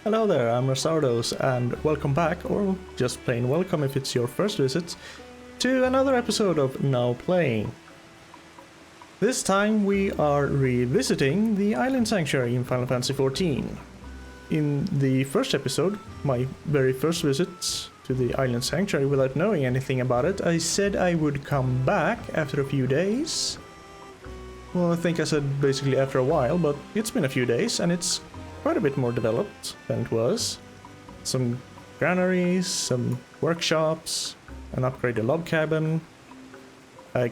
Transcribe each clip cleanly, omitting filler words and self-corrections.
Hello there, I'm Razardos, and welcome back, or just plain welcome if it's your first visit, to another episode of Now Playing. This time we are revisiting the Island Sanctuary in Final Fantasy XIV. In the first episode, my very first visit to the Island Sanctuary without knowing anything about it, I said I would come back after a few days. Well, I think I said basically after a while, but it's been a few days and it's quite a bit more developed than it was. Some granaries, some workshops, an upgraded log cabin, a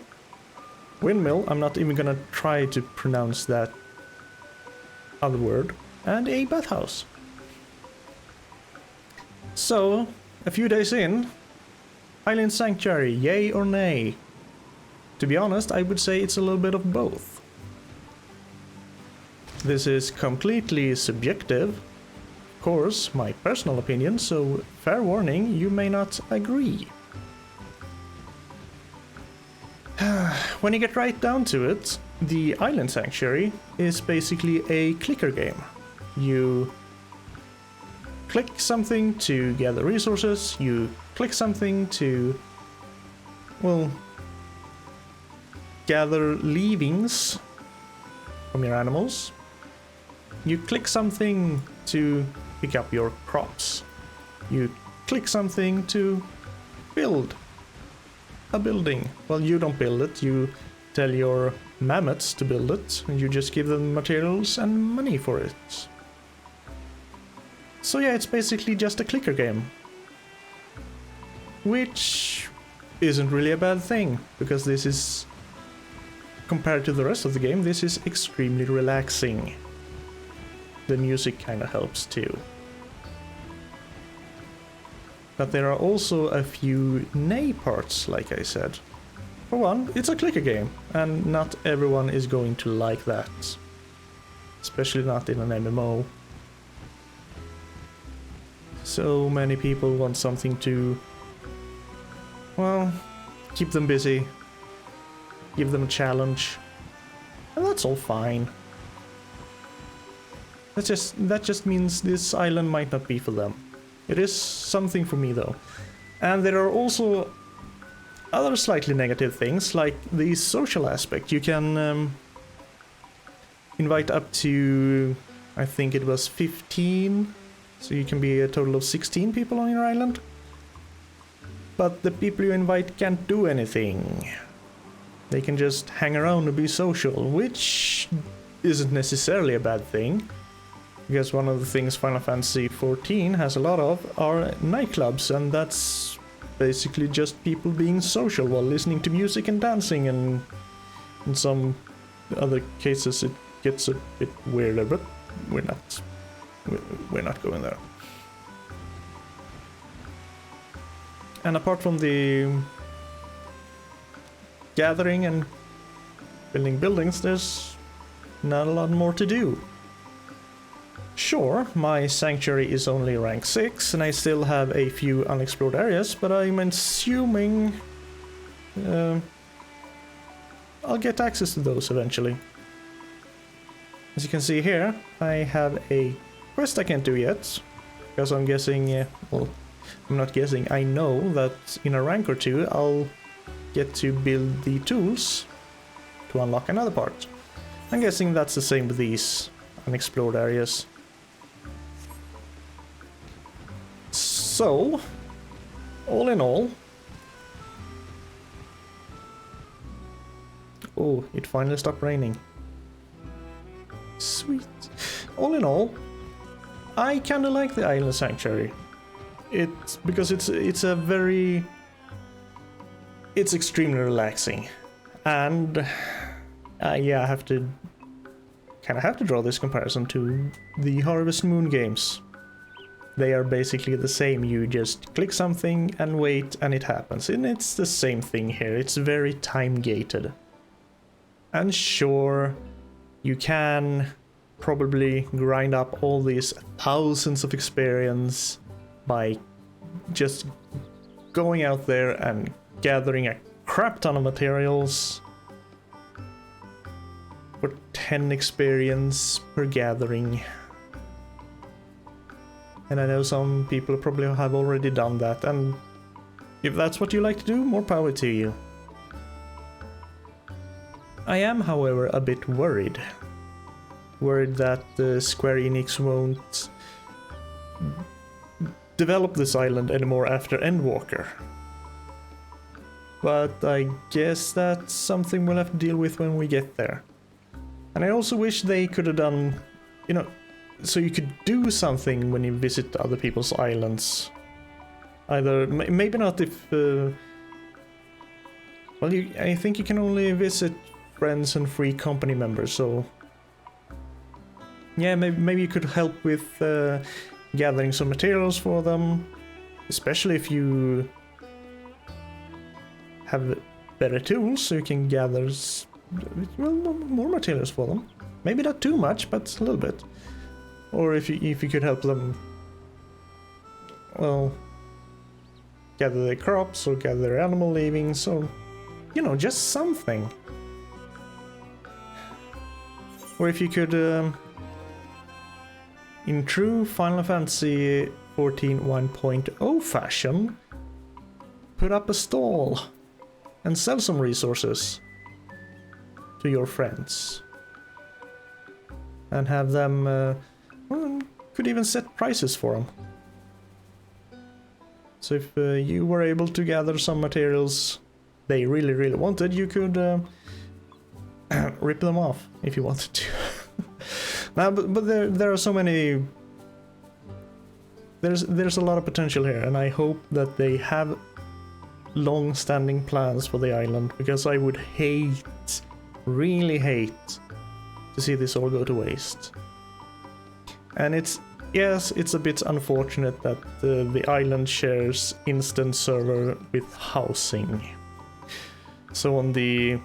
windmill, I'm not even gonna try to pronounce that other word, and a bathhouse. So, a few days in, Island Sanctuary, yay or nay? To be honest, I would say it's a little bit of both. This is completely subjective, of course, my personal opinion, so fair warning, you may not agree. When you get right down to it, the Island Sanctuary is basically a clicker game. You click something to gather resources, you click something to, well, gather leavings from your animals. You click something to pick up your crops. You click something to build a building. Well, you don't build it, you tell your mammoths to build it, and you just give them materials and money for it. So yeah, it's basically just a clicker game. Which isn't really a bad thing, because this is, compared to the rest of the game, this is extremely relaxing. The music kinda helps too. But there are also a few nay parts, like I said. For one, it's a clicker game, and not everyone is going to like that. Especially not in an MMO. So many people want something to, well, keep them busy, give them a challenge, and that's all fine. That just means this island might not be for them. It is something for me though. And there are also other slightly negative things, like the social aspect. You can invite up to, I think it was 15, so you can be a total of 16 people on your island. But the people you invite can't do anything. They can just hang around and be social, which isn't necessarily a bad thing. Because one of the things Final Fantasy XIV has a lot of are nightclubs, and that's basically just people being social while listening to music and dancing, and in some other cases it gets a bit weirder, but we're not going there. And apart from the gathering and building buildings, there's not a lot more to do. Sure, my sanctuary is only rank 6 and I still have a few unexplored areas, but I'm assuming I'll get access to those eventually. As you can see here, I have a quest I can't do yet, because I'm guessing, well, I'm not guessing, I know that in a rank or two I'll get to build the tools to unlock another part. I'm guessing that's the same with these unexplored areas. So, all in all... Oh, it finally stopped raining. Sweet. All in all, I kinda like the Island Sanctuary. Because it's a very... It's extremely relaxing. And... yeah, I have to... kinda have to draw this comparison to the Harvest Moon games. They are basically the same, you just click something and wait and it happens. And it's the same thing here, it's very time-gated. And sure, you can probably grind up all these thousands of experience by just going out there and gathering a crap ton of materials for 10 experience per gathering. And I know some people probably have already done that, and if that's what you like to do, more power to you. I am, however, a bit worried. Worried that Square Enix won't develop this island anymore after Endwalker. But I guess that's something we'll have to deal with when we get there. And I also wish they could have done, you know, so you could do something when you visit other people's islands. Either, maybe not if... well, I think you can only visit friends and free company members, so... Yeah, maybe you could help with gathering some materials for them. Especially if you have better tools, so you can gather more materials for them. Maybe not too much, but a little bit. Or if you could help them, well, gather their crops or gather their animal leavings, or, you know, just something. Or if you could, in true Final Fantasy XIV 1.0 fashion, put up a stall and sell some resources to your friends. And have them, well, could even set prices for them. So if you were able to gather some materials they really wanted, you could rip them off if you wanted to. Now, but there are so many... There's a lot of potential here, and I hope that they have long-standing plans for the island, because I would hate, really hate, to see this all go to waste. And yes, it's a bit unfortunate that the island shares instant server with housing. So on the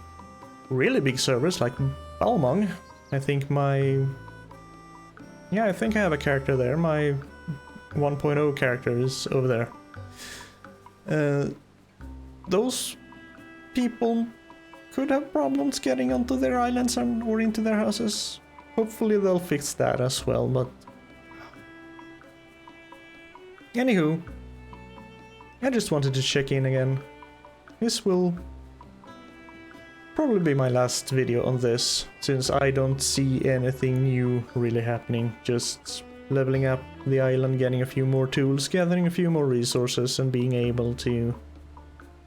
really big servers like Balmung, I think I have a character there. My 1.0 character is over there. Those people could have problems getting onto their islands or into their houses. Hopefully they'll fix that as well, but... Anywho, I just wanted to check in again. This will probably be my last video on this, since I don't see anything new really happening. Just leveling up the island, getting a few more tools, gathering a few more resources, and being able to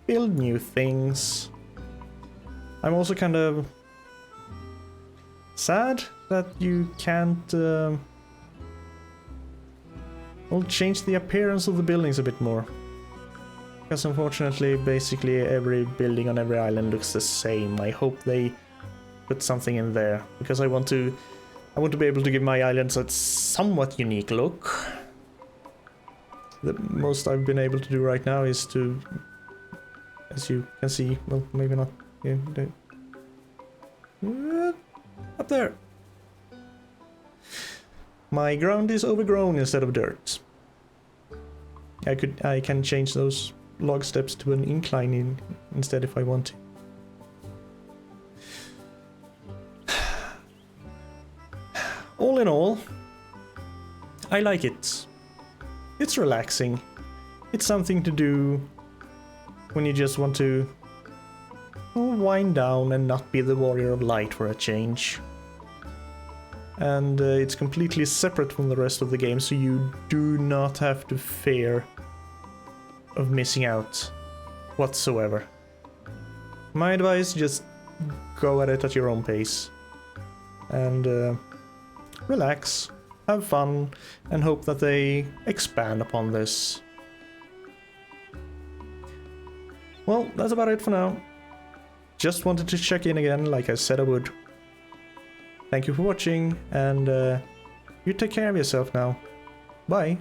build new things. I'm also kind of sad that you can't well, change the appearance of the buildings a bit more. Because unfortunately, basically every building on every island looks the same. I hope they put something in there, because I want to be able to give my islands a somewhat unique look. The most I've been able to do right now is to, as you can see, well, maybe not. Yeah, up there. My ground is overgrown instead of dirt. I can change those log steps to an incline instead if I want to. All in all, I like it. It's relaxing. It's something to do when you just want to wind down and not be the warrior of light for a change. And it's completely separate from the rest of the game, so you do not have to fear of missing out whatsoever. My advice, just go at it at your own pace. And relax, have fun, and hope that they expand upon this. Well, that's about it for now. Just wanted to check in again, like I said I would. Thank you for watching, and you take care of yourself now. Bye.